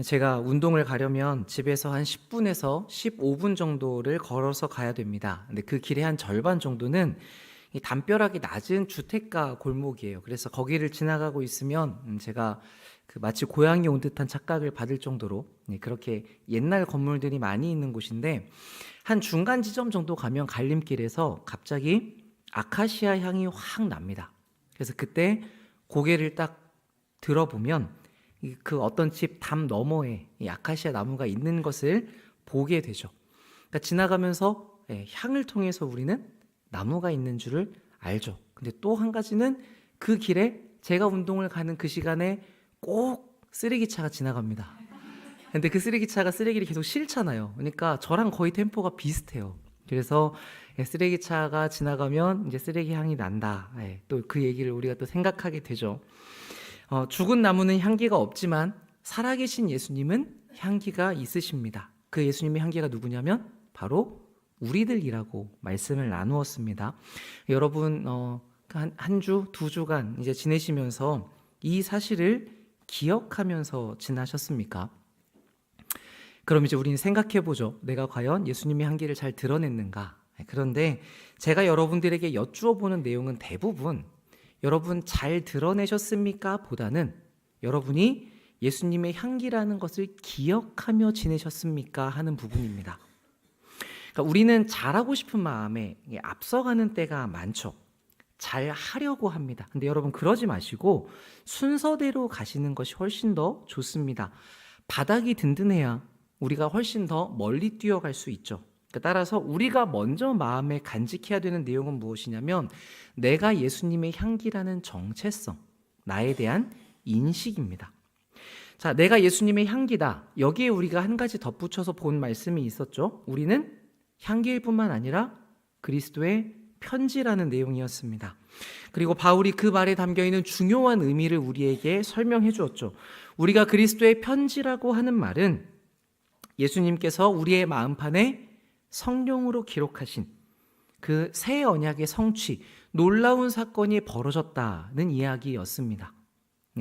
제가 운동을 가려면 집에서 한 10분에서 15분 정도를 걸어서 가야 됩니다. 근데 그 길의 한 절반 정도는 이 담벼락이 낮은 주택가 골목이에요. 그래서 거기를 지나가고 있으면 제가 마치 고향에 온 듯한 착각을 받을 정도로 그렇게 옛날 건물들이 많이 있는 곳인데, 한 중간 지점 정도 가면 갈림길에서 갑자기 아카시아 향이 확 납니다. 그래서 그때 고개를 딱 들어보면 그 어떤 집 담 너머에 이 아카시아 나무가 있는 것을 보게 되죠. 그러니까 지나가면서 향을 통해서 우리는 나무가 있는 줄을 알죠. 근데 또 한 가지는, 그 길에 제가 운동을 가는 그 시간에 꼭 쓰레기차가 지나갑니다. 근데 그 쓰레기차가 쓰레기를 계속 실잖아요. 그러니까 저랑 거의 템포가 비슷해요. 그래서 쓰레기차가 지나가면 이제 쓰레기 향이 난다. 또 그 얘기를 우리가 또 생각하게 되죠. 죽은 나무는 향기가 없지만 살아계신 예수님은 향기가 있으십니다. 그 예수님의 향기가 누구냐면 바로 우리들이라고 말씀을 나누었습니다. 여러분 한 주, 두 주간 이제 지내시면서 이 사실을 기억하면서 지나셨습니까? 그럼 이제 우리는 생각해 보죠. 내가 과연 예수님의 향기를 잘 드러냈는가? 그런데 제가 여러분들에게 여쭈어 보는 내용은 대부분 여러분 잘 드러내셨습니까? 보다는 여러분이 예수님의 향기라는 것을 기억하며 지내셨습니까? 하는 부분입니다. 그러니까 우리는 잘하고 싶은 마음에 앞서가는 때가 많죠. 잘 하려고 합니다. 근데 여러분 그러지 마시고 순서대로 가시는 것이 훨씬 더 좋습니다. 바닥이 든든해야 우리가 훨씬 더 멀리 뛰어갈 수 있죠. 따라서 우리가 먼저 마음에 간직해야 되는 내용은 무엇이냐면, 내가 예수님의 향기라는 정체성, 나에 대한 인식입니다. 자, 내가 예수님의 향기다. 여기에 우리가 한 가지 덧붙여서 본 말씀이 있었죠. 우리는 향기일 뿐만 아니라 그리스도의 편지라는 내용이었습니다. 그리고 바울이 그 말에 담겨있는 중요한 의미를 우리에게 설명해 주었죠. 우리가 그리스도의 편지라고 하는 말은 예수님께서 우리의 마음판에 성령으로 기록하신 그 새 언약의 성취, 놀라운 사건이 벌어졌다는 이야기였습니다.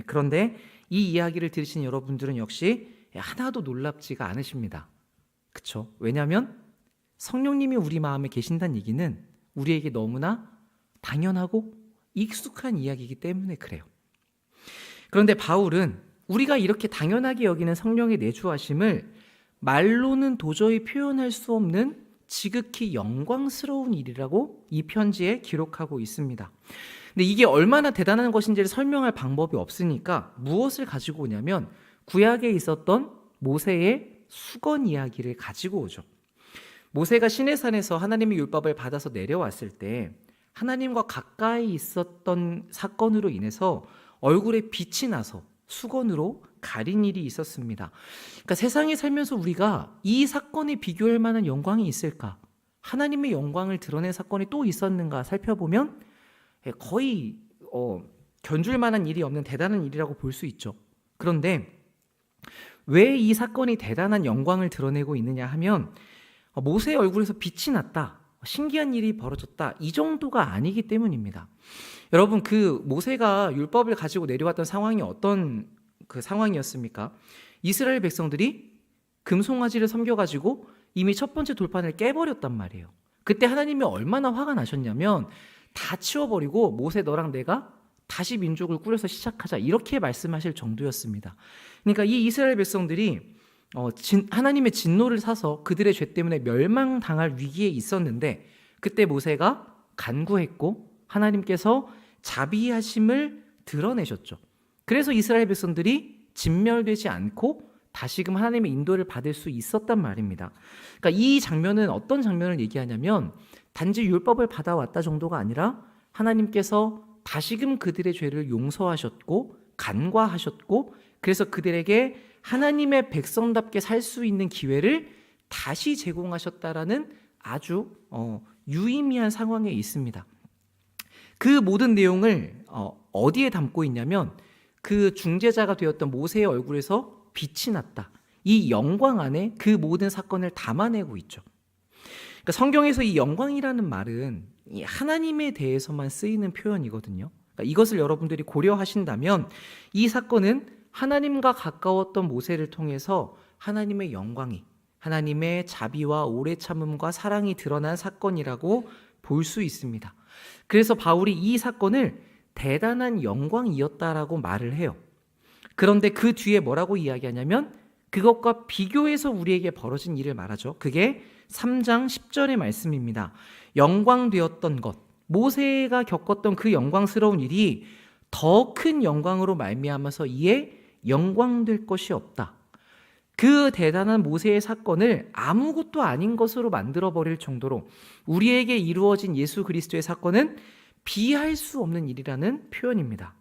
그런데 이 이야기를 들으신 여러분들은 역시 하나도 놀랍지가 않으십니다. 그렇죠? 왜냐하면 성령님이 우리 마음에 계신다는 얘기는 우리에게 너무나 당연하고 익숙한 이야기이기 때문에 그래요. 그런데 바울은 우리가 이렇게 당연하게 여기는 성령의 내주하심을 말로는 도저히 표현할 수 없는 지극히 영광스러운 일이라고 이 편지에 기록하고 있습니다. 근데 이게 얼마나 대단한 것인지를 설명할 방법이 없으니까 무엇을 가지고 오냐면, 구약에 있었던 모세의 수건 이야기를 가지고 오죠. 모세가 시내산에서 하나님의 율법을 받아서 내려왔을 때 하나님과 가까이 있었던 사건으로 인해서 얼굴에 빛이 나서 수건으로 가린 일이 있었습니다. 그러니까 세상에 살면서 우리가 이 사건에 비교할 만한 영광이 있을까? 하나님의 영광을 드러낸 사건이 또 있었는가 살펴보면 거의 견줄 만한 일이 없는 대단한 일이라고 볼 수 있죠. 그런데 왜 이 사건이 대단한 영광을 드러내고 있느냐 하면, 모세의 얼굴에서 빛이 났다, 신기한 일이 벌어졌다, 이 정도가 아니기 때문입니다. 여러분, 그 모세가 율법을 가지고 내려왔던 상황이 어떤 그 상황이었습니까? 이스라엘 백성들이 금송아지를 섬겨가지고 이미 첫 번째 돌판을 깨버렸단 말이에요. 그때 하나님이 얼마나 화가 나셨냐면, 다 치워버리고 모세 너랑 내가 다시 민족을 꾸려서 시작하자, 이렇게 말씀하실 정도였습니다. 그러니까 이 이스라엘 백성들이 하나님의 진노를 사서 그들의 죄 때문에 멸망당할 위기에 있었는데, 그때 모세가 간구했고 하나님께서 자비하심을 드러내셨죠. 그래서 이스라엘 백성들이 진멸되지 않고 다시금 하나님의 인도를 받을 수 있었단 말입니다. 그러니까 이 장면은 어떤 장면을 얘기하냐면, 단지 율법을 받아왔다 정도가 아니라 하나님께서 다시금 그들의 죄를 용서하셨고 간과하셨고, 그래서 그들에게 하나님의 백성답게 살 수 있는 기회를 다시 제공하셨다라는 아주 유의미한 상황에 있습니다. 그 모든 내용을 어디에 담고 있냐면, 그 중재자가 되었던 모세의 얼굴에서 빛이 났다, 이 영광 안에 그 모든 사건을 담아내고 있죠. 그러니까 성경에서 이 영광이라는 말은 이 하나님에 대해서만 쓰이는 표현이거든요. 그러니까 이것을 여러분들이 고려하신다면 이 사건은 하나님과 가까웠던 모세를 통해서 하나님의 영광이, 하나님의 자비와 오래 참음과 사랑이 드러난 사건이라고 볼 수 있습니다. 그래서 바울이 이 사건을 대단한 영광이었다라고 말을 해요. 그런데 그 뒤에 뭐라고 이야기하냐면 그것과 비교해서 우리에게 벌어진 일을 말하죠. 그게 3장 10절의 말씀입니다. 영광되었던 것, 모세가 겪었던 그 영광스러운 일이 더 큰 영광으로 말미암아서 이에 영광될 것이 없다. 그 대단한 모세의 사건을 아무것도 아닌 것으로 만들어버릴 정도로 우리에게 이루어진 예수 그리스도의 사건은 비할 수 없는 일이라는 표현입니다.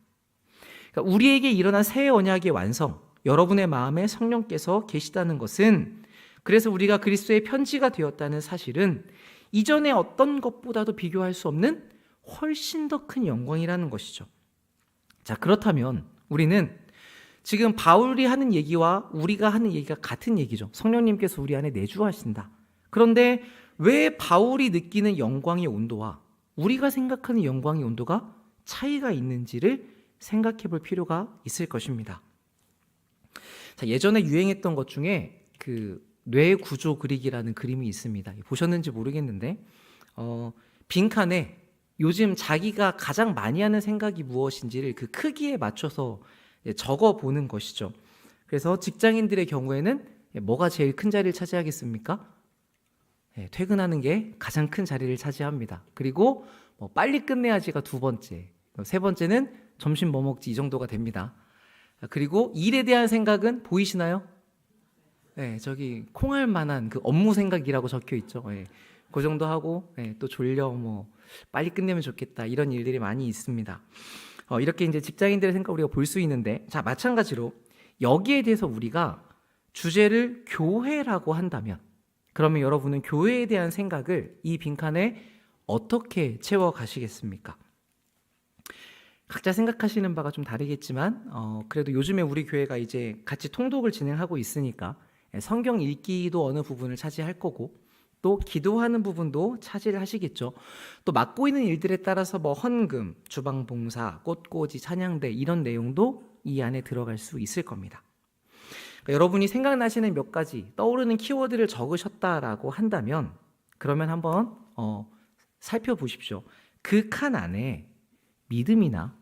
그러니까 우리에게 일어난 새 언약의 완성, 여러분의 마음에 성령께서 계시다는 것은, 그래서 우리가 그리스도의 편지가 되었다는 사실은 이전의 어떤 것보다도 비교할 수 없는 훨씬 더 큰 영광이라는 것이죠. 자, 그렇다면 우리는 지금 바울이 하는 얘기와 우리가 하는 얘기가 같은 얘기죠. 성령님께서 우리 안에 내주하신다. 그런데 왜 바울이 느끼는 영광의 온도와 우리가 생각하는 영광의 온도가 차이가 있는지를 생각해 볼 필요가 있을 것입니다. 자, 예전에 유행했던 것 중에 그 뇌 구조 그리기라는 그림이 있습니다. 보셨는지 모르겠는데 빈칸에 요즘 자기가 가장 많이 하는 생각이 무엇인지를 그 크기에 맞춰서 적어 보는 것이죠. 그래서 직장인들의 경우에는 뭐가 제일 큰 자리를 차지하겠습니까? 퇴근하는 게 가장 큰 자리를 차지합니다. 그리고 빨리 끝내야지가 두 번째, 세 번째는 점심 뭐 먹지 이 정도가 됩니다. 그리고 일에 대한 생각은 보이시나요? 저기 콩할 만한 그 업무 생각이라고 적혀 있죠. 그 정도 하고 또 졸려 빨리 끝내면 좋겠다 이런 일들이 많이 있습니다. 이렇게 이제 직장인들의 생각 우리가 볼 수 있는데, 자, 마찬가지로 여기에 대해서 우리가 주제를 교회라고 한다면, 그러면 여러분은 교회에 대한 생각을 이 빈칸에 어떻게 채워 가시겠습니까? 각자 생각하시는 바가 좀 다르겠지만 그래도 요즘에 우리 교회가 이제 같이 통독을 진행하고 있으니까 성경 읽기도 어느 부분을 차지할 거고, 또 기도하는 부분도 차지를 하시겠죠. 또 맡고 있는 일들에 따라서 헌금, 주방 봉사, 꽃꽂이, 찬양대 이런 내용도 이 안에 들어갈 수 있을 겁니다. 그러니까 여러분이 생각나시는 몇 가지 떠오르는 키워드를 적으셨다라고 한다면, 그러면 한번 살펴보십시오. 그 칸 안에 믿음이나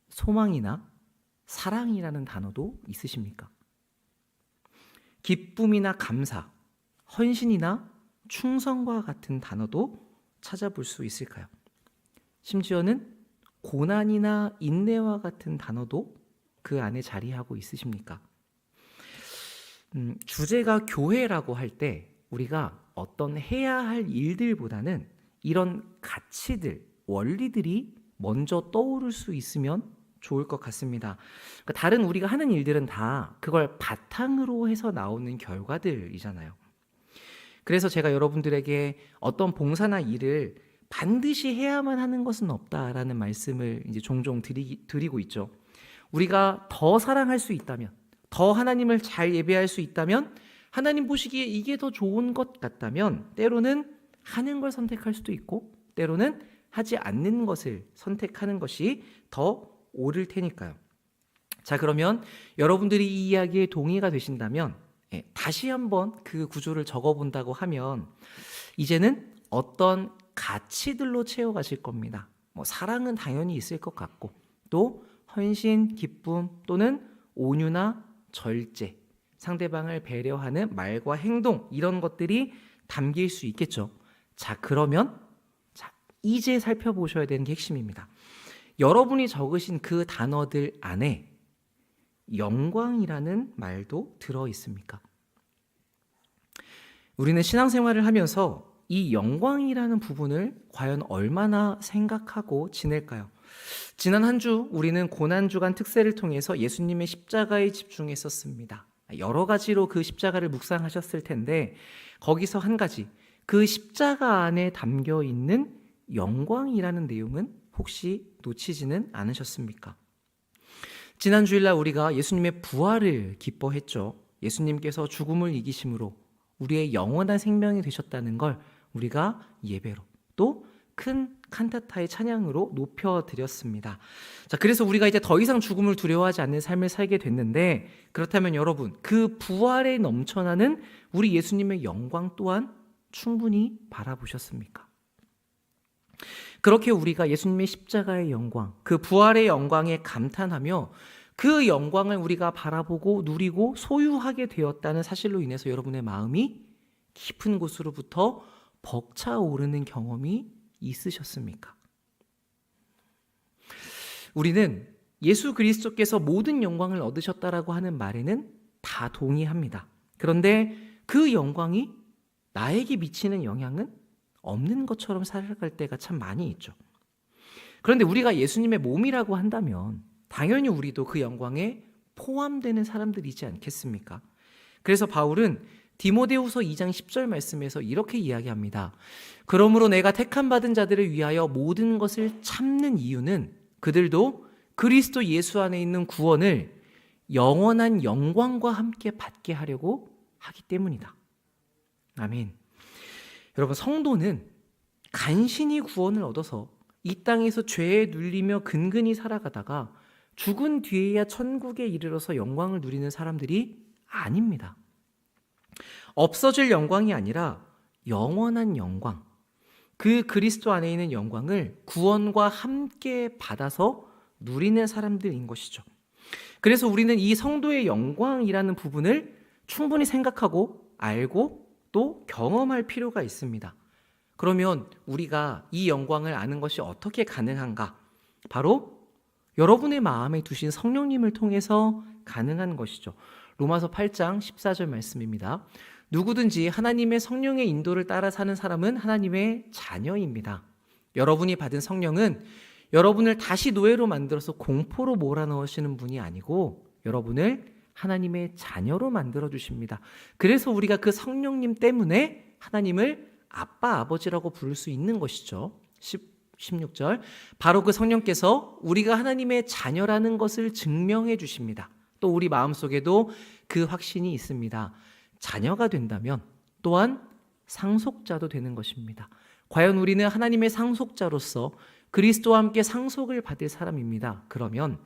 소망이나 사랑이라는 단어도 있으십니까? 기쁨이나 감사, 헌신이나 충성과 같은 단어도 찾아볼 수 있을까요? 심지어는 고난이나 인내와 같은 단어도 그 안에 자리하고 있으십니까? 주제가 교회라고 할 때 우리가 어떤 해야 할 일들보다는 이런 가치들, 원리들이 먼저 떠오를 수 있으면 좋을 것 같습니다. 그러니까 다른 우리가 하는 일들은 다 그걸 바탕으로 해서 나오는 결과들이잖아요. 그래서 제가 여러분들에게 어떤 봉사나 일을 반드시 해야만 하는 것은 없다라는 말씀을 이제 종종 드리고 있죠. 우리가 더 사랑할 수 있다면, 더 하나님을 잘 예배할 수 있다면, 하나님 보시기에 이게 더 좋은 것 같다면 때로는 하는 걸 선택할 수도 있고, 때로는 하지 않는 것을 선택하는 것이 더 옳을 테니까요. 자, 그러면 여러분들이 이 이야기에 동의가 되신다면 다시 한번 그 구조를 적어본다고 하면 이제는 어떤 가치들로 채워가실 겁니다. 사랑은 당연히 있을 것 같고, 또 헌신, 기쁨 또는 온유나 절제, 상대방을 배려하는 말과 행동, 이런 것들이 담길 수 있겠죠. 자, 그러면 이제 살펴보셔야 되는 게 핵심입니다. 여러분이 적으신 그 단어들 안에 영광이라는 말도 들어 있습니까? 우리는 신앙생활을 하면서 이 영광이라는 부분을 과연 얼마나 생각하고 지낼까요? 지난 한 주 우리는 고난주간 특세를 통해서 예수님의 십자가에 집중했었습니다. 여러 가지로 그 십자가를 묵상하셨을 텐데, 거기서 한 가지, 그 십자가 안에 담겨 있는 영광이라는 내용은 혹시 놓치지는 않으셨습니까? 지난 주일날 우리가 예수님의 부활을 기뻐했죠. 예수님께서 죽음을 이기심으로 우리의 영원한 생명이 되셨다는 걸 우리가 예배로, 또 큰 칸타타의 찬양으로 높여드렸습니다. 자, 그래서 우리가 이제 더 이상 죽음을 두려워하지 않는 삶을 살게 됐는데, 그렇다면 여러분, 그 부활에 넘쳐나는 우리 예수님의 영광 또한 충분히 바라보셨습니까? 그렇게 우리가 예수님의 십자가의 영광, 그 부활의 영광에 감탄하며 그 영광을 우리가 바라보고 누리고 소유하게 되었다는 사실로 인해서 여러분의 마음이 깊은 곳으로부터 벅차오르는 경험이 있으셨습니까? 우리는 예수 그리스도께서 모든 영광을 얻으셨다라고 하는 말에는 다 동의합니다. 그런데 그 영광이 나에게 미치는 영향은 없는 것처럼 살아갈 때가 참 많이 있죠. 그런데 우리가 예수님의 몸이라고 한다면 당연히 우리도 그 영광에 포함되는 사람들이지 않겠습니까? 그래서 바울은 디모데후서 2장 10절 말씀에서 이렇게 이야기합니다. 그러므로 내가 택함 받은 자들을 위하여 모든 것을 참는 이유는 그들도 그리스도 예수 안에 있는 구원을 영원한 영광과 함께 받게 하려고 하기 때문이다. 아멘. 여러분, 성도는 간신히 구원을 얻어서 이 땅에서 죄에 눌리며 근근히 살아가다가 죽은 뒤에야 천국에 이르러서 영광을 누리는 사람들이 아닙니다. 없어질 영광이 아니라 영원한 영광, 그 그리스도 안에 있는 영광을 구원과 함께 받아서 누리는 사람들인 것이죠. 그래서 우리는 이 성도의 영광이라는 부분을 충분히 생각하고 알고 또 경험할 필요가 있습니다. 그러면 우리가 이 영광을 아는 것이 어떻게 가능한가? 바로 여러분의 마음에 두신 성령님을 통해서 가능한 것이죠. 로마서 8장 14절 말씀입니다. 누구든지 하나님의 성령의 인도를 따라 사는 사람은 하나님의 자녀입니다. 여러분이 받은 성령은 여러분을 다시 노예로 만들어서 공포로 몰아넣으시는 분이 아니고 여러분을 하나님의 자녀로 만들어 주십니다. 그래서 우리가 그 성령님 때문에 하나님을 아빠, 아버지라고 부를 수 있는 것이죠. 16절, 바로 그 성령께서 우리가 하나님의 자녀라는 것을 증명해 주십니다. 또 우리 마음속에도 그 확신이 있습니다. 자녀가 된다면 또한 상속자도 되는 것입니다. 과연 우리는 하나님의 상속자로서 그리스도와 함께 상속을 받을 사람입니다. 그러면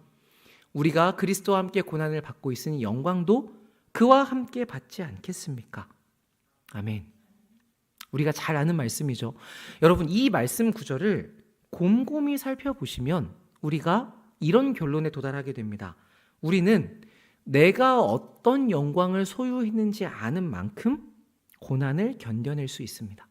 우리가 그리스도와 함께 고난을 받고 있으니 영광도 그와 함께 받지 않겠습니까? 아멘. 우리가 잘 아는 말씀이죠. 여러분, 이 말씀 구절을 곰곰이 살펴보시면 우리가 이런 결론에 도달하게 됩니다. 우리는 내가 어떤 영광을 소유했는지 아는 만큼 고난을 견뎌낼 수 있습니다.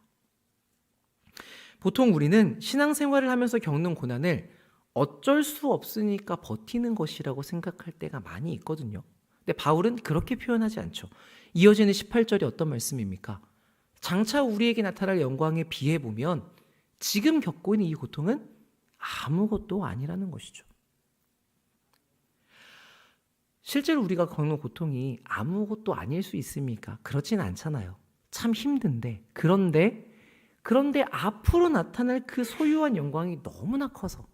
보통 우리는 신앙생활을 하면서 겪는 고난을 어쩔 수 없으니까 버티는 것이라고 생각할 때가 많이 있거든요. 근데 바울은 그렇게 표현하지 않죠. 이어지는 18절이 어떤 말씀입니까? 장차 우리에게 나타날 영광에 비해 보면 지금 겪고 있는 이 고통은 아무것도 아니라는 것이죠. 실제로 우리가 겪는 고통이 아무것도 아닐 수 있습니까? 그렇진 않잖아요. 참 힘든데, 그런데 앞으로 나타날 그 소유한 영광이 너무나 커서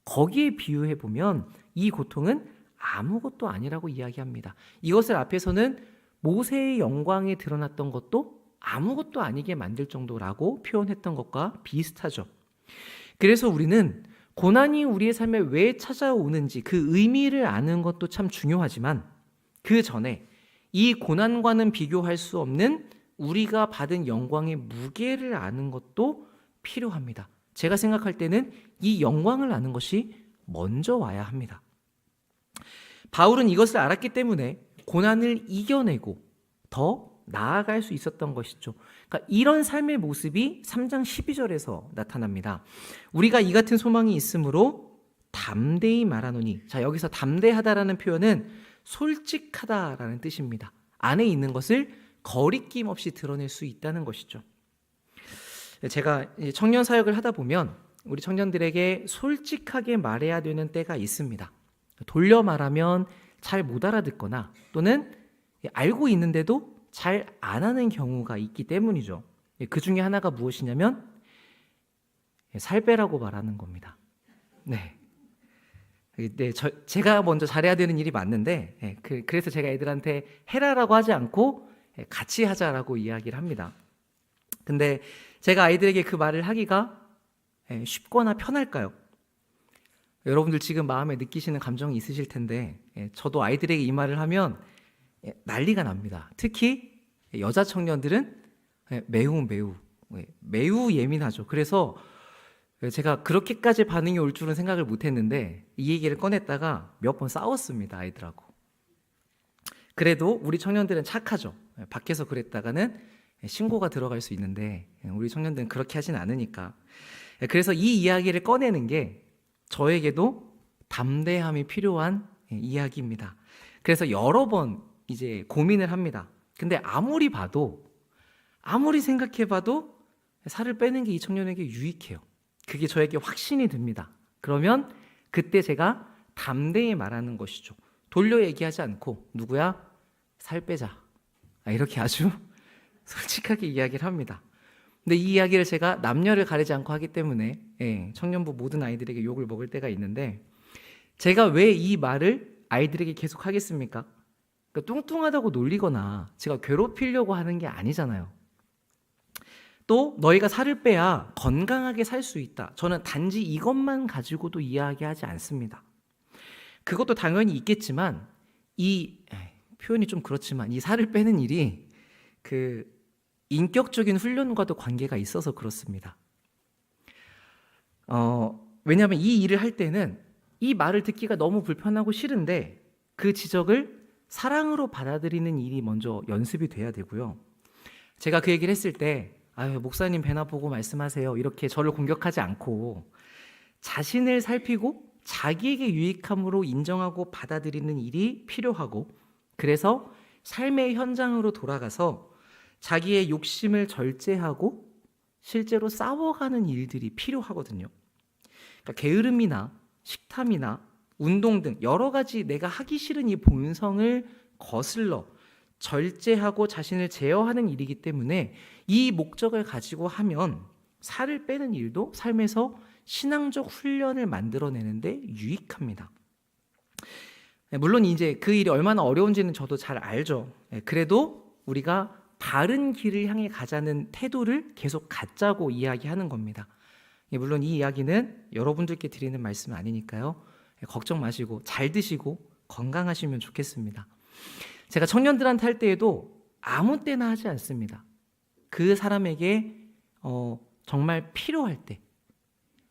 거기에 비유해 보면 이 고통은 아무것도 아니라고 이야기합니다. 이것을 앞에서는 모세의 영광에 드러났던 것도 아무것도 아니게 만들 정도라고 표현했던 것과 비슷하죠. 그래서 우리는 고난이 우리의 삶에 왜 찾아오는지 그 의미를 아는 것도 참 중요하지만 그 전에 이 고난과는 비교할 수 없는 우리가 받은 영광의 무게를 아는 것도 필요합니다. 제가 생각할 때는 이 영광을 아는 것이 먼저 와야 합니다. 바울은 이것을 알았기 때문에 고난을 이겨내고 더 나아갈 수 있었던 것이죠. 그러니까 이런 삶의 모습이 3장 12절에서 나타납니다. 우리가 이 같은 소망이 있으므로 담대히 말하노니, 자, 여기서 담대하다라는 표현은 솔직하다라는 뜻입니다. 안에 있는 것을 거리낌 없이 드러낼 수 있다는 것이죠. 제가 청년 사역을 하다 보면 우리 청년들에게 솔직하게 말해야 되는 때가 있습니다. 돌려 말하면 잘 못 알아듣거나 또는 알고 있는데도 잘 안 하는 경우가 있기 때문이죠. 그 중에 하나가 무엇이냐면 살 빼라고 말하는 겁니다. 네. 제가 먼저 잘해야 되는 일이 맞는데 그래서 제가 애들한테 해라라고 하지 않고 같이 하자라고 이야기를 합니다. 근데 제가 아이들에게 그 말을 하기가 쉽거나 편할까요? 여러분들 지금 마음에 느끼시는 감정이 있으실 텐데 저도 아이들에게 이 말을 하면 난리가 납니다. 특히 여자 청년들은 매우 예민하죠. 그래서 제가 그렇게까지 반응이 올 줄은 생각을 못 했는데 이 얘기를 꺼냈다가 몇 번 싸웠습니다, 아이들하고. 그래도 우리 청년들은 착하죠. 밖에서 그랬다가는 신고가 들어갈 수 있는데 우리 청년들은 그렇게 하진 않으니까. 그래서 이 이야기를 꺼내는 게 저에게도 담대함이 필요한 이야기입니다. 그래서 여러 번 이제 고민을 합니다. 근데 아무리 생각해봐도 살을 빼는 게 이 청년에게 유익해요. 그게 저에게 확신이 듭니다. 그러면 그때 제가 담대히 말하는 것이죠. 돌려 얘기하지 않고 누구야? 살 빼자. 이렇게 아주 솔직하게 이야기를 합니다. 근데 이 이야기를 제가 남녀를 가리지 않고 하기 때문에 청년부 모든 아이들에게 욕을 먹을 때가 있는데 제가 왜 이 말을 아이들에게 계속 하겠습니까? 그러니까 뚱뚱하다고 놀리거나 제가 괴롭히려고 하는 게 아니잖아요. 또 너희가 살을 빼야 건강하게 살 수 있다. 저는 단지 이것만 가지고도 이야기하지 않습니다. 그것도 당연히 있겠지만 표현이 좀 그렇지만 이 살을 빼는 일이 인격적인 훈련과도 관계가 있어서 그렇습니다. 왜냐하면 이 일을 할 때는 이 말을 듣기가 너무 불편하고 싫은데 그 지적을 사랑으로 받아들이는 일이 먼저 연습이 돼야 되고요. 제가 그 얘기를 했을 때 목사님 배나 보고 말씀하세요. 이렇게 저를 공격하지 않고 자신을 살피고 자기에게 유익함으로 인정하고 받아들이는 일이 필요하고 그래서 삶의 현장으로 돌아가서 자기의 욕심을 절제하고 실제로 싸워가는 일들이 필요하거든요. 그러니까 게으름이나 식탐이나 운동 등 여러 가지 내가 하기 싫은 이 본성을 거슬러 절제하고 자신을 제어하는 일이기 때문에 이 목적을 가지고 하면 살을 빼는 일도 삶에서 신앙적 훈련을 만들어내는데 유익합니다. 물론 이제 그 일이 얼마나 어려운지는 저도 잘 알죠. 그래도 우리가 바른 길을 향해 가자는 태도를 계속 갖자고 이야기하는 겁니다. 물론 이 이야기는 여러분들께 드리는 말씀은 아니니까요. 걱정 마시고 잘 드시고 건강하시면 좋겠습니다. 제가 청년들한테 할 때에도 아무 때나 하지 않습니다. 그 사람에게 정말 필요할 때,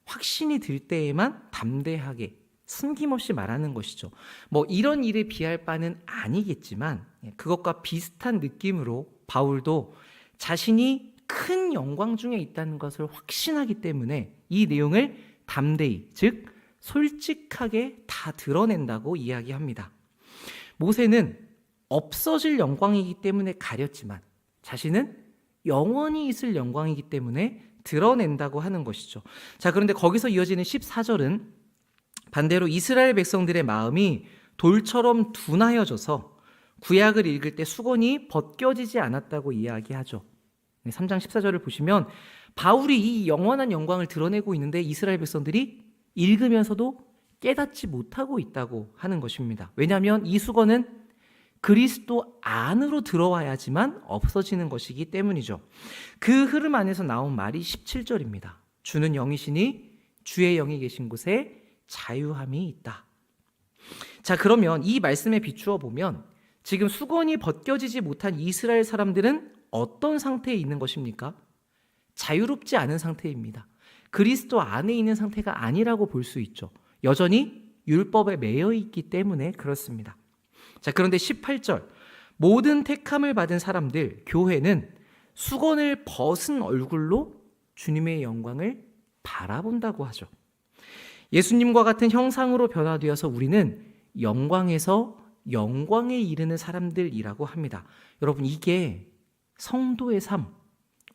확신이 들 때에만 담대하게 숨김없이 말하는 것이죠. 이런 일에 비할 바는 아니겠지만 그것과 비슷한 느낌으로 바울도 자신이 큰 영광 중에 있다는 것을 확신하기 때문에 이 내용을 담대히, 즉 솔직하게 다 드러낸다고 이야기합니다. 모세는 없어질 영광이기 때문에 가렸지만 자신은 영원히 있을 영광이기 때문에 드러낸다고 하는 것이죠. 자, 그런데 거기서 이어지는 14절은 반대로 이스라엘 백성들의 마음이 돌처럼 둔하여져서 구약을 읽을 때 수건이 벗겨지지 않았다고 이야기하죠. 3장 14절을 보시면 바울이 이 영원한 영광을 드러내고 있는데 이스라엘 백성들이 읽으면서도 깨닫지 못하고 있다고 하는 것입니다. 왜냐하면 이 수건은 그리스도 안으로 들어와야지만 없어지는 것이기 때문이죠. 그 흐름 안에서 나온 말이 17절입니다. 주는 영이시니 주의 영이 계신 곳에 자유함이 있다. 자, 그러면 이 말씀에 비추어 보면 지금 수건이 벗겨지지 못한 이스라엘 사람들은 어떤 상태에 있는 것입니까? 자유롭지 않은 상태입니다. 그리스도 안에 있는 상태가 아니라고 볼 수 있죠. 여전히 율법에 매여 있기 때문에 그렇습니다. 자, 그런데 18절, 모든 택함을 받은 사람들, 교회는 수건을 벗은 얼굴로 주님의 영광을 바라본다고 하죠. 예수님과 같은 형상으로 변화되어서 우리는 영광에서 영광에 이르는 사람들이라고 합니다. 여러분, 이게 성도의 삶,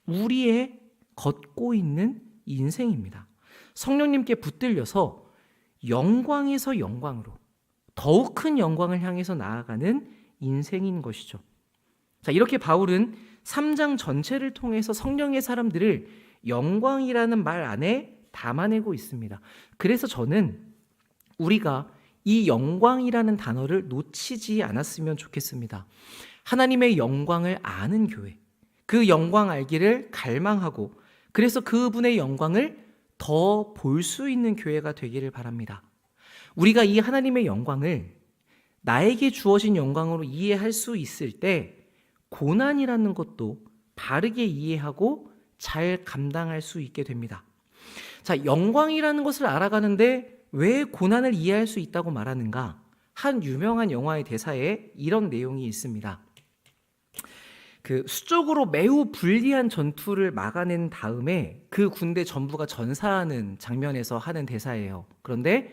우리의 걷고 있는 인생입니다. 성령님께 붙들려서 영광에서 영광으로 더욱 큰 영광을 향해서 나아가는 인생인 것이죠. 자, 이렇게 바울은 3장 전체를 통해서 성령의 사람들을 영광이라는 말 안에 담아내고 있습니다. 그래서 저는 우리가 이 영광이라는 단어를 놓치지 않았으면 좋겠습니다. 하나님의 영광을 아는 교회, 그 영광 알기를 갈망하고 그래서 그분의 영광을 더 볼 수 있는 교회가 되기를 바랍니다. 우리가 이 하나님의 영광을 나에게 주어진 영광으로 이해할 수 있을 때 고난이라는 것도 바르게 이해하고 잘 감당할 수 있게 됩니다. 자, 영광이라는 것을 알아가는데 왜 고난을 이해할 수 있다고 말하는가? 한 유명한 영화의 대사에 이런 내용이 있습니다. 그 수적으로 매우 불리한 전투를 막아낸 다음에 그 군대 전부가 전사하는 장면에서 하는 대사예요. 그런데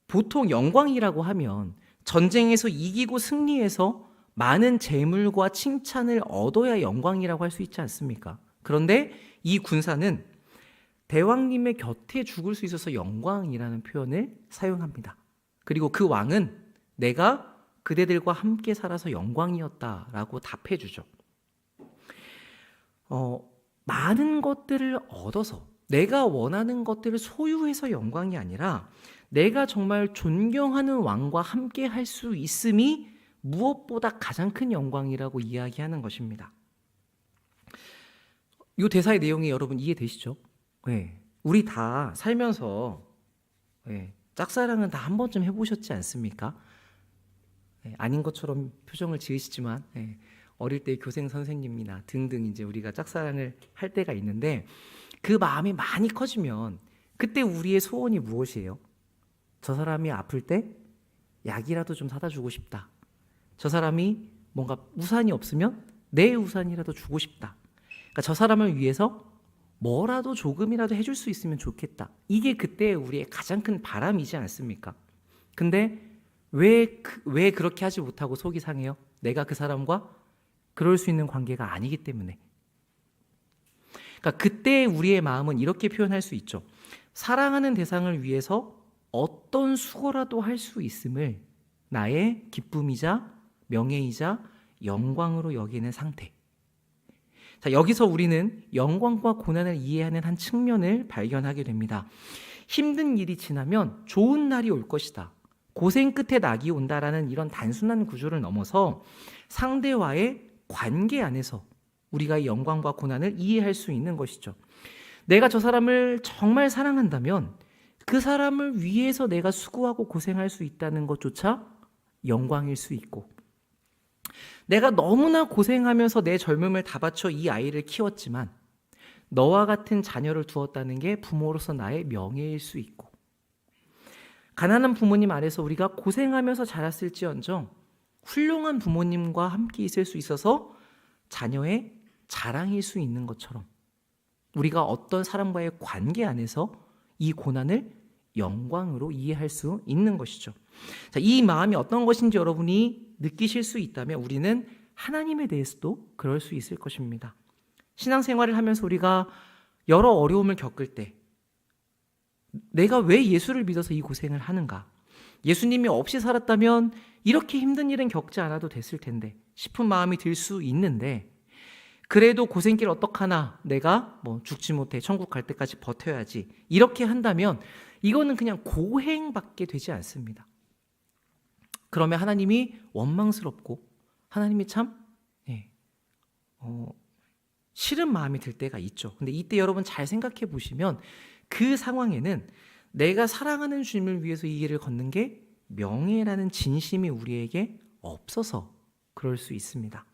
보통 영광이라고 하면 전쟁에서 이기고 승리해서 많은 재물과 칭찬을 얻어야 영광이라고 할 수 있지 않습니까? 그런데 이 군사는 대왕님의 곁에 죽을 수 있어서 영광이라는 표현을 사용합니다. 그리고 그 왕은 내가 그대들과 함께 살아서 영광이었다라고 답해주죠. 많은 것들을 얻어서 내가 원하는 것들을 소유해서 영광이 아니라 내가 정말 존경하는 왕과 함께 할 수 있음이 무엇보다 가장 큰 영광이라고 이야기하는 것입니다. 이 대사의 내용이 여러분 이해되시죠? 네. 우리 다 살면서 짝사랑은 다 한 번쯤 해보셨지 않습니까? 아닌 것처럼 표정을 지으시지만 어릴 때 교생 선생님이나 등등 이제 우리가 짝사랑을 할 때가 있는데 그 마음이 많이 커지면 그때 우리의 소원이 무엇이에요? 저 사람이 아플 때 약이라도 좀 사다 주고 싶다. 저 사람이 뭔가 우산이 없으면 내 우산이라도 주고 싶다. 그러니까 저 사람을 위해서 뭐라도 조금이라도 해줄 수 있으면 좋겠다. 이게 그때 우리의 가장 큰 바람이지 않습니까? 근데 왜 그렇게 하지 못하고 속이 상해요? 내가 그 사람과 그럴 수 있는 관계가 아니기 때문에. 그러니까 그때 우리의 마음은 이렇게 표현할 수 있죠. 사랑하는 대상을 위해서 어떤 수고라도 할 수 있음을 나의 기쁨이자 명예이자 영광으로 여기는 상태. 자, 여기서 우리는 영광과 고난을 이해하는 한 측면을 발견하게 됩니다. 힘든 일이 지나면 좋은 날이 올 것이다. 고생 끝에 낙이 온다라는 이런 단순한 구조를 넘어서 상대와의 관계 안에서 우리가 이 영광과 고난을 이해할 수 있는 것이죠. 내가 저 사람을 정말 사랑한다면 그 사람을 위해서 내가 수고하고 고생할 수 있다는 것조차 영광일 수 있고, 내가 너무나 고생하면서 내 젊음을 다 바쳐 이 아이를 키웠지만 너와 같은 자녀를 두었다는 게 부모로서 나의 명예일 수 있고, 가난한 부모님 아래서 우리가 고생하면서 자랐을지언정 훌륭한 부모님과 함께 있을 수 있어서 자녀의 자랑일 수 있는 것처럼 우리가 어떤 사람과의 관계 안에서 이 고난을 영광으로 이해할 수 있는 것이죠. 자, 이 마음이 어떤 것인지 여러분이 느끼실 수 있다면 우리는 하나님에 대해서도 그럴 수 있을 것입니다. 신앙생활을 하면서 우리가 여러 어려움을 겪을 때 내가 왜 예수를 믿어서 이 고생을 하는가? 예수님이 없이 살았다면 이렇게 힘든 일은 겪지 않아도 됐을 텐데 싶은 마음이 들 수 있는데, 그래도 고생길 어떡하나, 내가 죽지 못해 천국 갈 때까지 버텨야지, 이렇게 한다면 이거는 그냥 고행밖에 되지 않습니다. 그러면 하나님이 원망스럽고 하나님이 참 싫은 마음이 들 때가 있죠. 근데 이때 여러분 잘 생각해 보시면 그 상황에는 내가 사랑하는 주님을 위해서 이 길을 걷는 게 명예라는 진심이 우리에게 없어서 그럴 수 있습니다.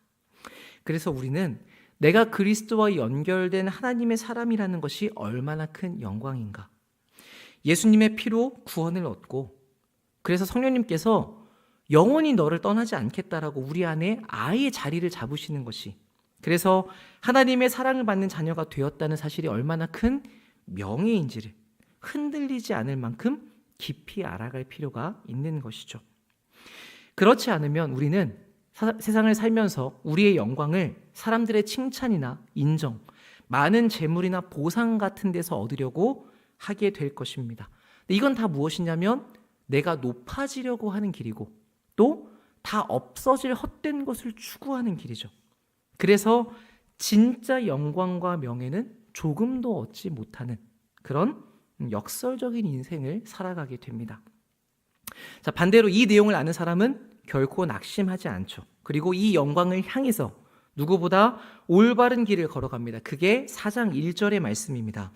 그래서 우리는 내가 그리스도와 연결된 하나님의 사람이라는 것이 얼마나 큰 영광인가. 예수님의 피로 구원을 얻고, 그래서 성령님께서 영원히 너를 떠나지 않겠다라고 우리 안에 아예 자리를 잡으시는 것이, 그래서 하나님의 사랑을 받는 자녀가 되었다는 사실이 얼마나 큰 명예인지를 흔들리지 않을 만큼 깊이 알아갈 필요가 있는 것이죠. 그렇지 않으면 우리는 세상을 살면서 우리의 영광을 사람들의 칭찬이나 인정, 많은 재물이나 보상 같은 데서 얻으려고 하게 될 것입니다. 이건 다 무엇이냐면 내가 높아지려고 하는 길이고, 또 다 없어질 헛된 것을 추구하는 길이죠. 그래서 진짜 영광과 명예는 조금도 얻지 못하는 그런 역설적인 인생을 살아가게 됩니다. 자, 반대로 이 내용을 아는 사람은 결코 낙심하지 않죠. 그리고 이 영광을 향해서 누구보다 올바른 길을 걸어갑니다. 그게 4장 1절의 말씀입니다.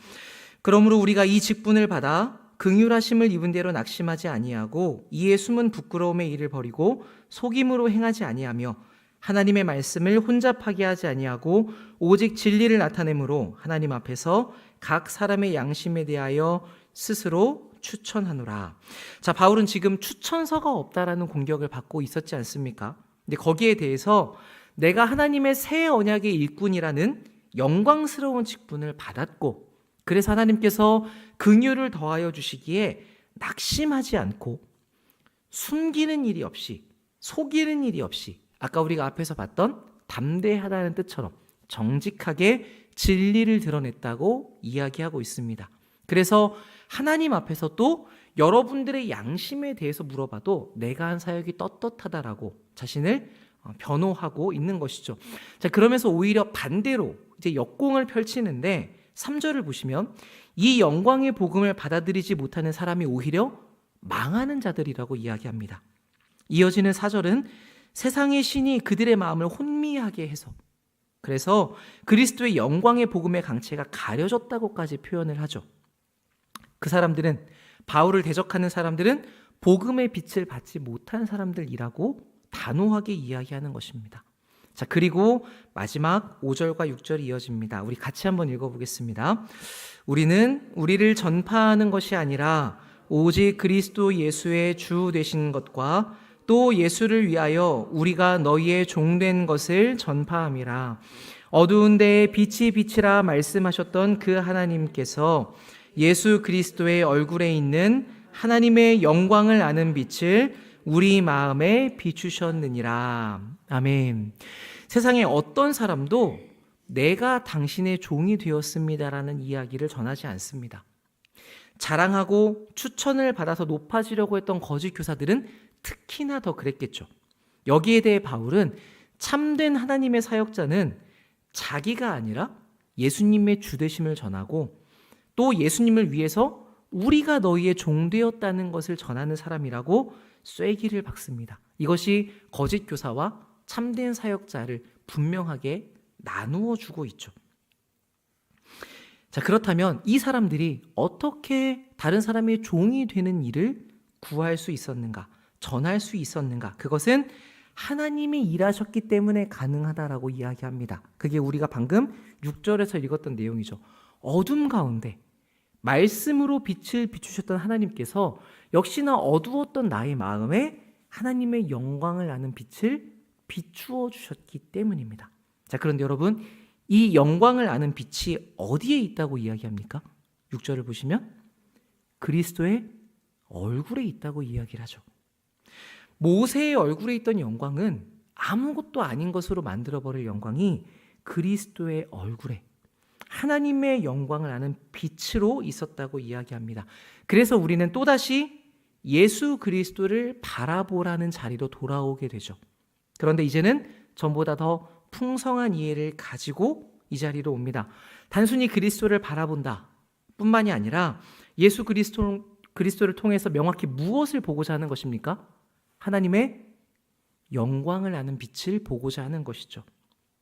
그러므로 우리가 이 직분을 받아 긍휼하심을 입은 대로 낙심하지 아니하고 이에 숨은 부끄러움의 일을 버리고 속임으로 행하지 아니하며 하나님의 말씀을 혼잡하게 하지 아니하고 오직 진리를 나타내므로 하나님 앞에서 각 사람의 양심에 대하여 스스로 추천하노라. 자, 바울은 지금 추천서가 없다라는 공격을 받고 있었지 않습니까? 근데 거기에 대해서 내가 하나님의 새 언약의 일꾼이라는 영광스러운 직분을 받았고, 그래서 하나님께서 긍휼을 더하여 주시기에 낙심하지 않고 숨기는 일이 없이, 속이는 일이 없이, 아까 우리가 앞에서 봤던 담대하다는 뜻처럼 정직하게 진리를 드러냈다고 이야기하고 있습니다. 그래서 하나님 앞에서 또 여러분들의 양심에 대해서 물어봐도 내가 한 사역이 떳떳하다라고 자신을 변호하고 있는 것이죠. 자, 그러면서 오히려 반대로 이제 역공을 펼치는데 3절을 보시면 이 영광의 복음을 받아들이지 못하는 사람이 오히려 망하는 자들이라고 이야기합니다. 이어지는 4절은 세상의 신이 그들의 마음을 혼미하게 해서, 그래서 그리스도의 영광의 복음의 강체가 가려졌다고까지 표현을 하죠. 그 사람들은, 바울을 대적하는 사람들은 복음의 빛을 받지 못한 사람들이라고 단호하게 이야기하는 것입니다. 자, 그리고 마지막 5절과 6절이 이어집니다. 우리 같이 한번 읽어보겠습니다. 우리는 우리를 전파하는 것이 아니라 오직 그리스도 예수의 주 되신 것과 또 예수를 위하여 우리가 너희의 종된 것을 전파함이라. 어두운 데에 빛이 빛이라 말씀하셨던 그 하나님께서 예수 그리스도의 얼굴에 있는 하나님의 영광을 아는 빛을 우리 마음에 비추셨느니라. 아멘. 세상에 어떤 사람도 내가 당신의 종이 되었습니다라는 이야기를 전하지 않습니다. 자랑하고 추천을 받아서 높아지려고 했던 거짓 교사들은 특히나 더 그랬겠죠. 여기에 대해 바울은 참된 하나님의 사역자는 자기가 아니라 예수님의 주되심을 전하고 또 예수님을 위해서 우리가 너희의 종 되었다는 것을 전하는 사람이라고 쐐기를 박습니다. 이것이 거짓 교사와 참된 사역자를 분명하게 나누어 주고 있죠. 자, 그렇다면 이 사람들이 어떻게 다른 사람의 종이 되는 일을 구할 수 있었는가, 전할 수 있었는가? 그것은 하나님이 일하셨기 때문에 가능하다라고 이야기합니다. 그게 우리가 방금 6절에서 읽었던 내용이죠. 어둠 가운데 말씀으로 빛을 비추셨던 하나님께서 역시나 어두웠던 나의 마음에 하나님의 영광을 아는 빛을 비추어 주셨기 때문입니다. 자, 그런데 여러분, 이 영광을 아는 빛이 어디에 있다고 이야기합니까? 6절을 보시면 그리스도의 얼굴에 있다고 이야기를 하죠. 모세의 얼굴에 있던 영광은 아무것도 아닌 것으로 만들어버릴 영광이 그리스도의 얼굴에 하나님의 영광을 아는 빛으로 있었다고 이야기합니다. 그래서 우리는 또다시 예수 그리스도를 바라보라는 자리로 돌아오게 되죠. 그런데 이제는 전보다 더 풍성한 이해를 가지고 이 자리로 옵니다. 단순히 그리스도를 바라본다 뿐만이 아니라 예수 그리스도를 통해서 명확히 무엇을 보고자 하는 것입니까? 하나님의 영광을 아는 빛을 보고자 하는 것이죠.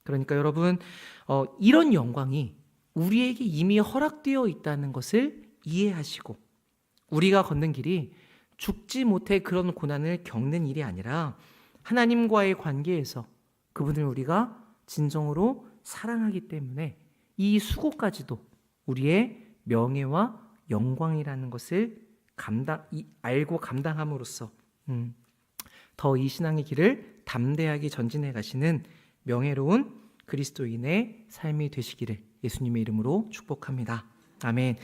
그러니까 여러분, 이런 영광이 우리에게 이미 허락되어 있다는 것을 이해하시고 우리가 걷는 길이 죽지 못해 그런 고난을 겪는 일이 아니라 하나님과의 관계에서 그분을 우리가 진정으로 사랑하기 때문에 이 수고까지도 우리의 명예와 영광이라는 것을 알고 감당함으로써 더 이 신앙의 길을 담대하게 전진해 가시는 명예로운 그리스도인의 삶이 되시기를 예수님의 이름으로 축복합니다. 아멘.